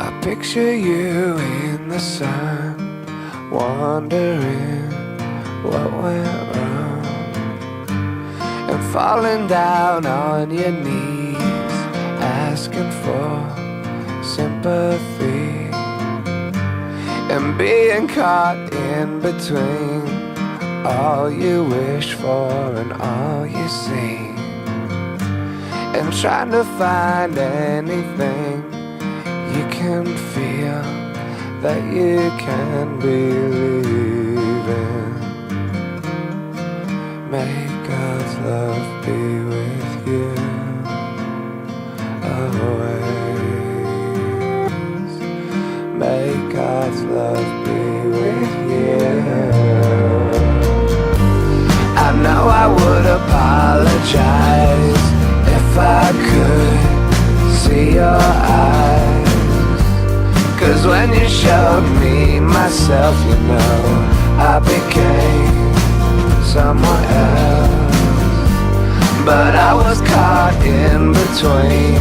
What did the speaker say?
I picture you in the sun, wondering what went wrong, and falling down on your knees, asking for sympathy, and being caught in between all you wish for and all you see, and trying to find anything you can feel that you can believe in. May God's love be with you always. May God's love be with you. I know I would apologize if I could see your eyes, 'cause when you showed me myself, you know, I became someone else. But I was caught in between